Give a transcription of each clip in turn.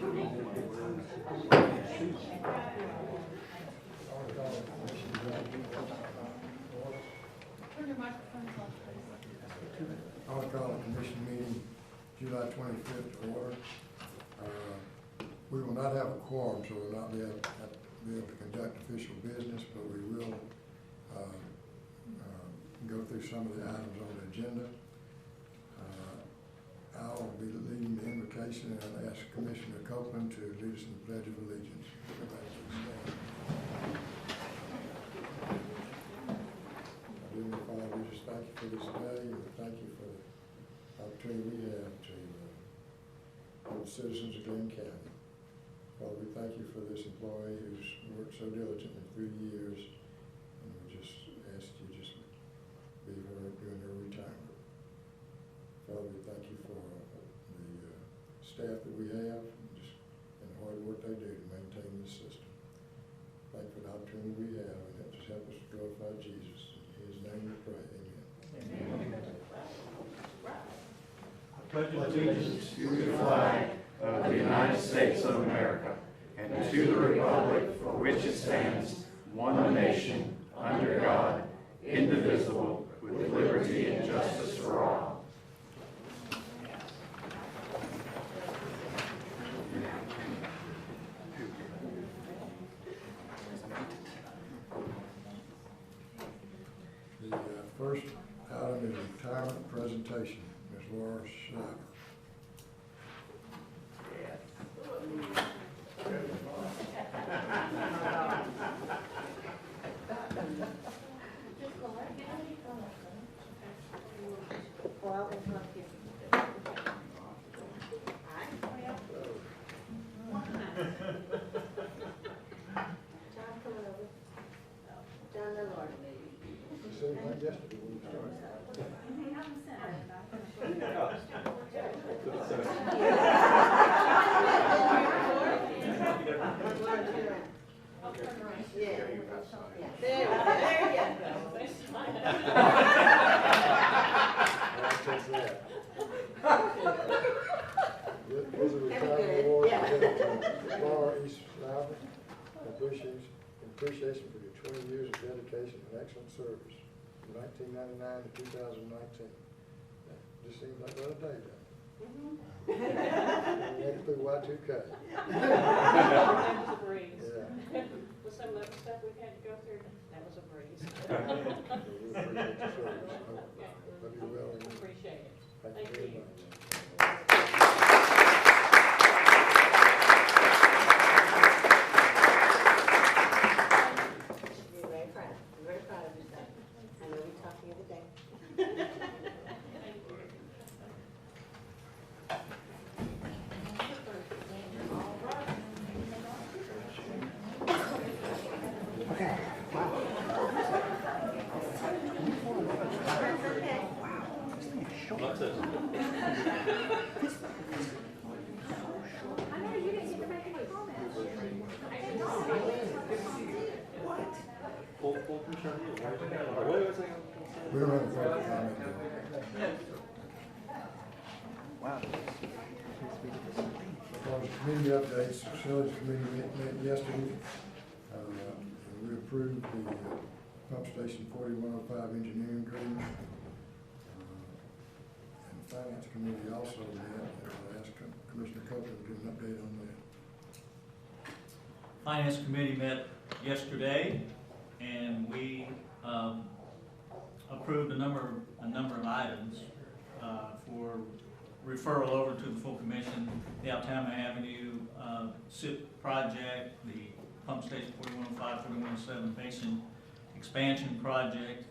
I'll call the commission meeting July 25th to order. We will not have a quorum, so we'll not be able to conduct official business, but we will go through some of the items on the agenda. I'll be leading the invocation, and I'll ask Commissioner Copeland to lead us in the Pledge of Allegiance. Dear Father, we just thank you for this day, and thank you for the opportunity we have to help citizens of Glynn County. Father, we thank you for this employee who's worked so diligently 3 years, and we just ask you just be her during her retirement. Father, we thank you for the staff that we have, and the hard work they do to maintain this system. Thank you for the opportunity we have, and just help us to glorify Jesus. In his name we pray, amen. I pledge allegiance to the flag of the United States of America and to the republic for which it stands, one nation, under God, indivisible, with liberty and justice for all. The first item is retirement presentation. Ms. Laura Schneider. Seemed like yesterday when we started. There's a retirement award to Laura E. Schneider. Appreciation for your 20 years of dedication and excellent service from 1999 to 2019. That just seems like the other day, doesn't it? Went through Y2K. That was a breeze. Yeah. With some of the stuff we had to go through, that was a breeze. We appreciate your service. Love you well. Appreciate it. Thank you very much. Very proud of yourself. I know we talked the other day. We don't have a public comment. Wow. As far as committee updates, facilities committee met yesterday. We approved the pump station 4105 engineering agreement. And the finance committee also met. I'll ask Commissioner Copeland to give an update on that. Finance committee met yesterday, and we approved a number of items for referral over to the full commission. The Altama Avenue SIP project, the pump station 4105, 4107 basin expansion project,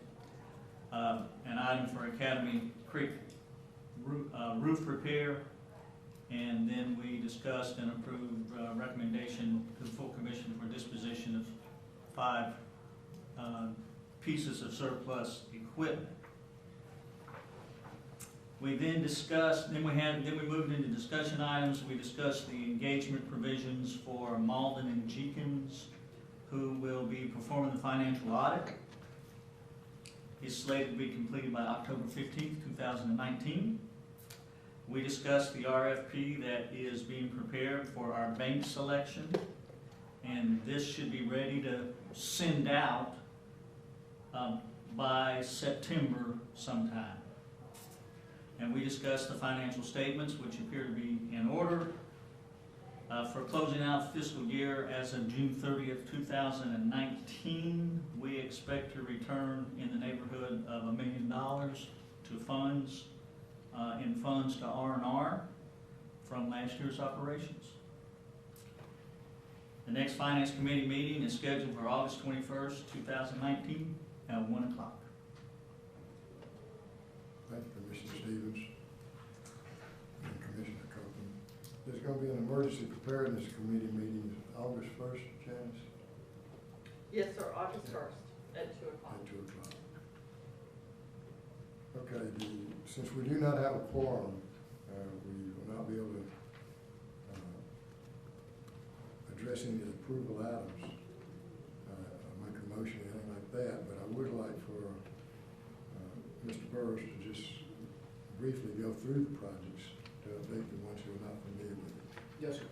an item for Academy Creek roof repair, and then we discussed and approved recommendation to the full commission for disposition of 5 pieces of surplus equipment. We then discussed, then we moved into discussion items. We discussed the engagement provisions for Malden and Jenkins, who will be performing the financial audit. It's slated to be completed by October 15th, 2019. We discussed the RFP that is being prepared for our bank selection, and this should be ready to send out by September sometime. And we discussed the financial statements, which appear to be in order. For closing out fiscal year as of June 30th, 2019, we expect to return in the neighborhood of $1 million to funds, in funds to R&R from last year's operations. The next Finance Committee meeting is scheduled for August 21st, 2019 at 1 o'clock. Thank you, Commissioner Stevens and Commissioner Copeland. There's going to be an emergency preparedness committee meeting August 1st, Janice, Yes, sir, August 1st at 2 o'clock. at 2 o'clock. Okay, since we do not have a quorum, we will not be able to address any of the approval items, make a motion or anything like that, but I would like for Mr. Burris to just briefly go through the projects to update the ones who are not familiar with it. Yes, sir.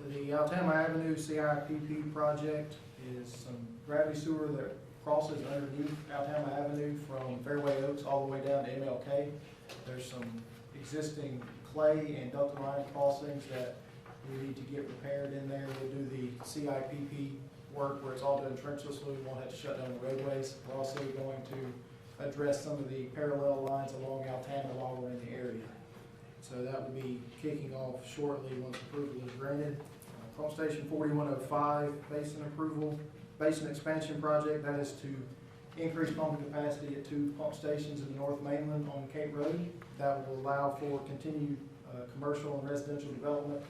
The Alabama Avenue CIPP project is some gravity sewer that crosses underneath Alabama Avenue from Fairway Oaks all the way down to MLK. There's some existing clay and ductile line crossings that we need to get repaired in there. We'll do the CIPP work where it's all done trenchlessly. We won't have to shut down the roadways. We're also going to address some of the parallel lines along Altama while we're in the area. So that will be kicking off shortly once approval is granted. Pump Station 4105 basin approval, basin expansion project, that is to increase pumping capacity at 2 pump stations in the North Mainland on Cape Road. That will allow for continued commercial and residential development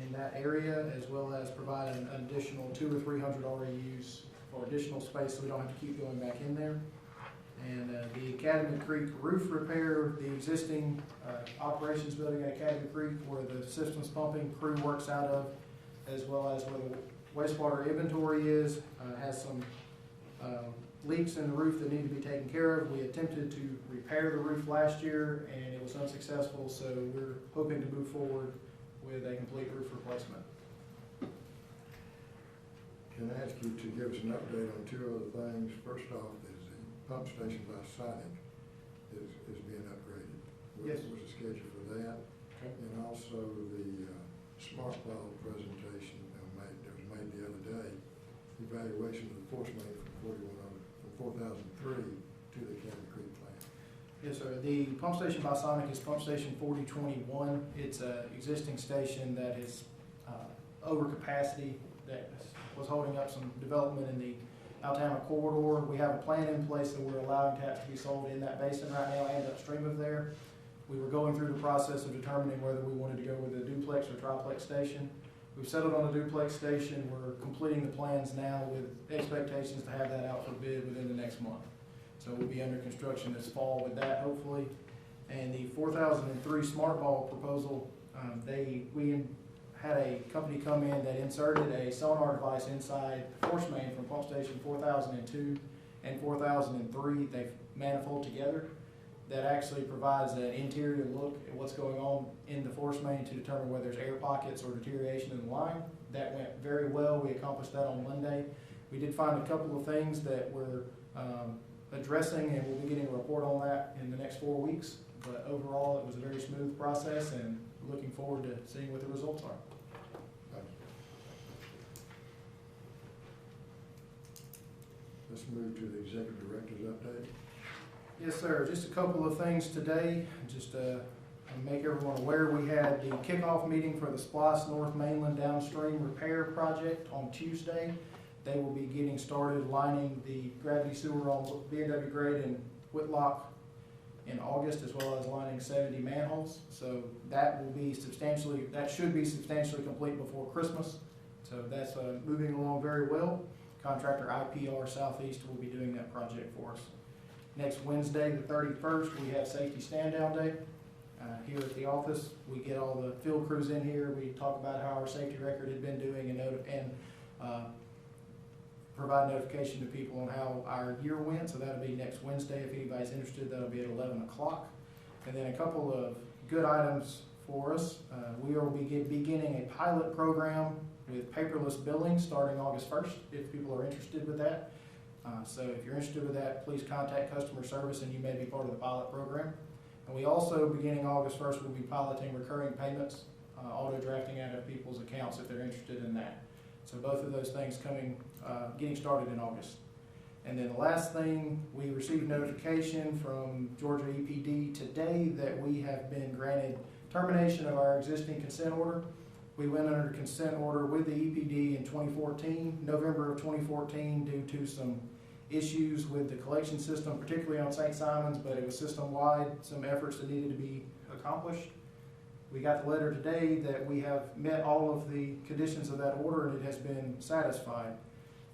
in that area, as well as provide an additional 200 or 300 REUs for additional space so we don't have to keep going back in there. And the Academy Creek roof repair, the existing operations building at Academy Creek where the systems pumping crew works out of, as well as where the wastewater inventory is, has some leaks in the roof that need to be taken care of. We attempted to repair the roof last year and it was unsuccessful, so we're hoping to move forward with a complete roof replacement. Can I ask you to give us an update on 2 other things? First off, is the pump station by Sonic is being upgraded. Yes. What's the schedule for that? Okay. And also the smart ball presentation that was made the other day, evaluation of the force main from 4003 to the Academy Creek plant. Yes, sir. The pump station by Sonic is pump station 4021. It's an existing station that is over capacity, that was holding up some development in the Altama corridor. We have a plan in place that we're allowing taps to be sold in that basin right now and upstream of there. We were going through the process of determining whether we wanted to go with a duplex or triplex station. We've settled on a duplex station. We're completing the plans now with expectations to have that out for bid within the next month. So we'll be under construction this fall with that, hopefully. And the 4003 smart ball proposal, we had a company come in that inserted a sonar device inside the force main from pump station 4002 and 4003. They've manifold together. That actually provides an interior look at what's going on in the force main to determine whether there's air pockets or deterioration in the line. That went very well. We accomplished that on Monday. We did find a couple of things that we're addressing, and we'll be getting a report on that in the next 4 weeks. But overall, it was a very smooth process, and looking forward to seeing what the results are. Thank you. Let's move to the executive director's update. Yes, sir. Just a couple of things today. Just to make everyone aware, we had the kickoff meeting for the Splice North Mainland Downstream Repair Project on Tuesday. They will be getting started lining the gravity sewer on B&W grade in Whitlock in August, as well as lining 70 manholes. So that should be substantially complete before Christmas. So that's moving along very well. Contractor IPR Southeast will be doing that project for us. Next Wednesday, the 31st, we have safety stand-down day. Here at the office, we get all the field crews in here. We talk about how our safety record had been doing and provide notification to people on how our year went. So that'll be next Wednesday. If anybody's interested, that'll be at 11 o'clock. And then a couple of good items for us. We will be beginning a pilot program with paperless billing starting August 1st, if people are interested with that. So if you're interested with that, please contact customer service and you may be part of the pilot program. And we also, beginning August 1st, will be piloting recurring payments, auto drafting out of people's accounts if they're interested in that. So both of those things getting started in August. And then the last thing, we received notification from Georgia EPD today that we have been granted termination of our existing consent order. We went under consent order with the EPD in 2014, November of 2014, due to some issues with the collection system, particularly on St. Simon's, but it was system-wide, some efforts that needed to be accomplished. We got the letter today that we have met all of the conditions of that order and it has been satisfied.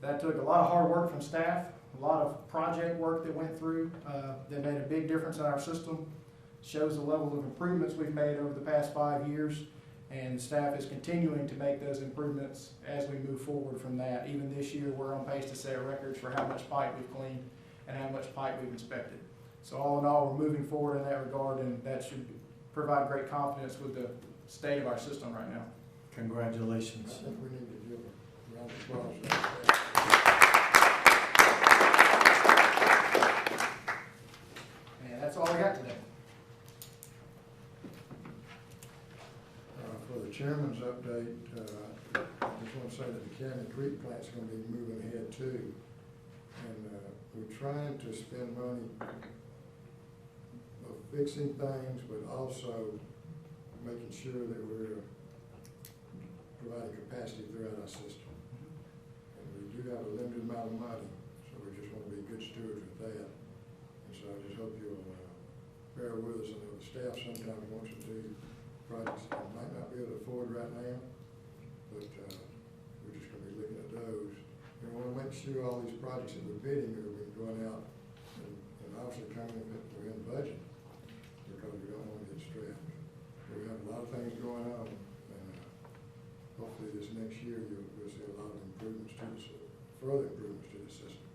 That took a lot of hard work from staff, a lot of project work that went through that made a big difference in our system. Shows the level of improvements we've made over the past 5 years, and the staff is continuing to make those improvements as we move forward from that. Even this year, we're on pace to set records for how much pipe we've cleaned and how much pipe we've inspected. So all in all, we're moving forward in that regard, and that should provide great confidence with the state of our system right now. Congratulations. I think we need to give a round of applause for that. And that's all I got today. For the chairman's update, I just want to say that the Canyon Creek plant's going to be moving ahead too. And we're trying to spend money of fixing things, but also making sure that we're providing capacity throughout our system. And we do have a limited amount of money, so we just want to be good stewards with that. And so I just hope you'll bear with us. I know the staff sometimes wants to do projects that we might not be able to afford right now, but we're just going to be looking at those. And we want to make sure all these projects that we're bidding are going out and obviously coming if we're in budget, because we don't want to get stressed. But we have a lot of things going on, and hopefully this next year you'll see a lot of improvements to the further improvements to the system.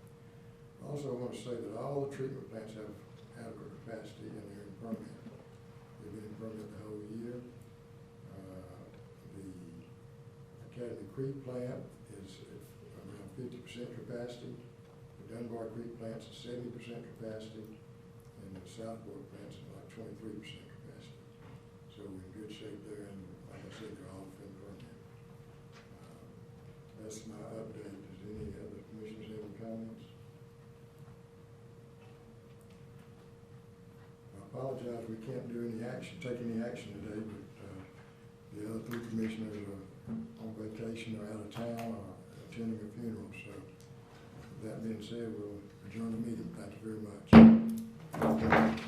I also want to say that all the treatment plants have adequate capacity and they're in permit. They've been in permit the whole year. The Academy Creek plant is at around 50% capacity. The Dunbar Creek plant's at 70% capacity, and the Southport plant's at like 23% capacity. So we're in good shape there, and like I said, they're all in permit. That's my update. Does any other commissioners have any comments? I apologize, we can't do any action, take any action today, but the other three commissioners are on vacation or out of town or attending a funeral. So with that being said, we'll adjourn the meeting. Thank you very much.